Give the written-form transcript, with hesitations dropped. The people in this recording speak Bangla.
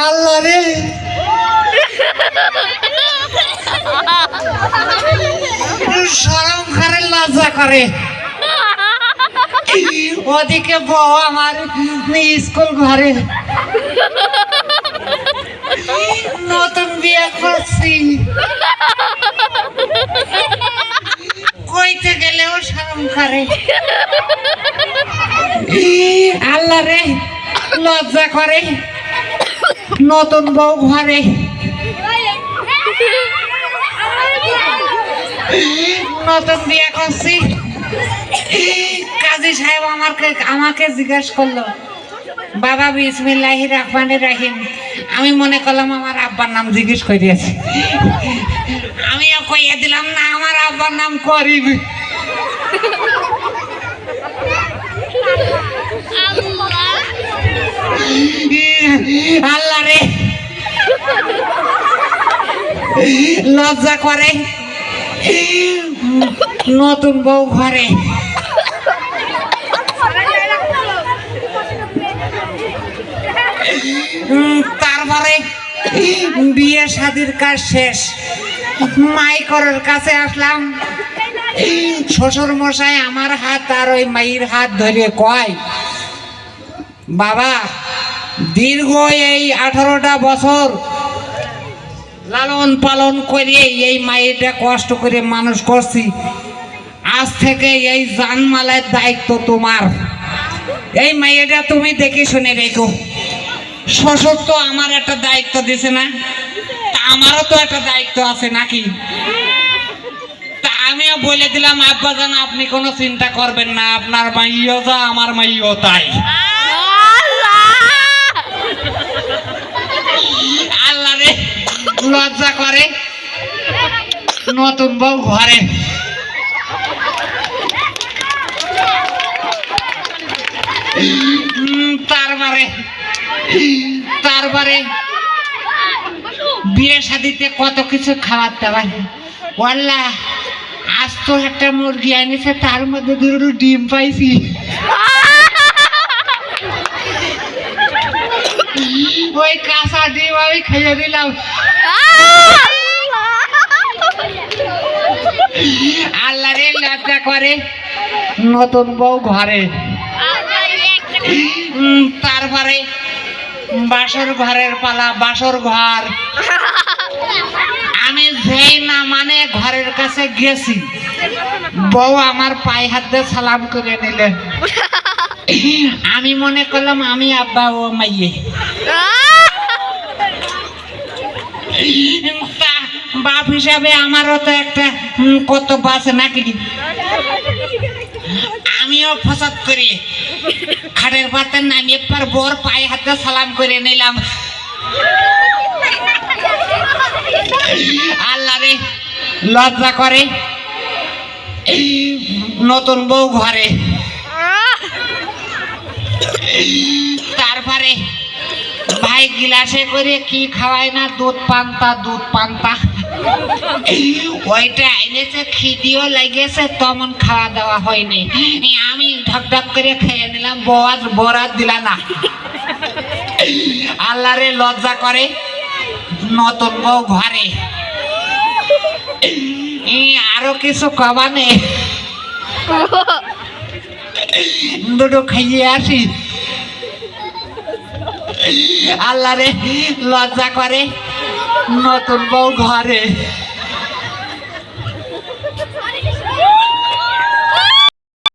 আল্লাহ রে, শরম করে লজ্জা করে। ওদিকে বউ আমার স্কুল ঘরে, নতুন বিয়ে করছি, কইতে গেলেও শরম করে। আল্লাহ রে, লজ্জা করে। নতুন বউ ঘরে, নতুন বিয়ে করছি। কাজী সাহেব আমাকে জিজ্ঞাসা করলো, বাবা বিসমিল্লাহির রহমানির রহিম। আমি মনে করলাম আমার আব্বার নাম জিজ্ঞেস করিয়াছি। আমিও কইয়া দিলাম, না আমার আব্বার নাম করিম। আল্লাহ রে, লজ্জা করে। নতুন বউ ঘরে, তারপরে বিয়ে শাদীর কাজ শেষ, মাইকরের কাছে আসলাম। শ্বশুর মশাই আমার হাত আর ওই মায়ের হাত ধরে কয়, বাবা দীর্ঘ এই 18টা বছর লালন পালন করে এই মায়েরটা কষ্ট করে মানুষ করছি, আজ থেকে এই জানমালের দায়িত্ব তোমার। এই মায়েরটা তুমি দেখে শুনে রেখো। শ্বশুর তো আমার একটা দায়িত্ব দিছে না, তা আমারও তো একটা দায়িত্ব আছে নাকি? তা আমিও বলে দিলাম, আব্বা জান আপনি কোনো চিন্তা করবেন না, আপনার মাইও যা আমার মাইও তাই। আল্লাহ রে, লজ্জা করে। নতুন বউ ঘরে, তারপরে বিয়ে শাদিতে কত কিছু খাবার দাবার। ওয়াল্লাহ আজ তো একটা মুরগি আনিছে, তার মধ্যে দুটো ডিম পাইছি। ওই কাঁচা ডিম আমি খেয়ে দিলাম। আল্লাহ রে, লজ্জা করে। নতুন বউ ঘরে, তারপরে বাসর ঘরের পালা। বাসর ঘর আমি যেই না মানে ঘরের কাছে গেছি, বউ আমার পায়ে হাত দিয়ে সালাম করে নিলে। আমি মনে করলাম আমি আব্বা, ও মাইয়ে। বাপ হিসাবে আমারও তো একটা কর্তব্য আছে নাকি? আমিও ফসাদ করি, খাটের পাতে নামিয়ে পর বোর পায়ে হাতে সালাম করে নিলাম। আল্লাহ রে, লজ্জা করে। নতুন বউ ঘরে, তারপরে ভাই গিলাসে করে কি খাওয়ায় না, দুধ পান্তা। দুধ পান্তা ওইটা এনেছে, খিদিও লাগেছে, তেমন খাওয়া দাওয়া হয়নি। আমি ঢক ঢক করে খেয়ে নিলাম, বরাত দিলা না। আল্লাহ রে, লজ্জা করে। নতুন বউ ঘরে, আরো কিছু কবানে, দুটো খাইয়ে আসি। আল্লাহ রে, লজ্জা করে। নতুন বউ ঘরে,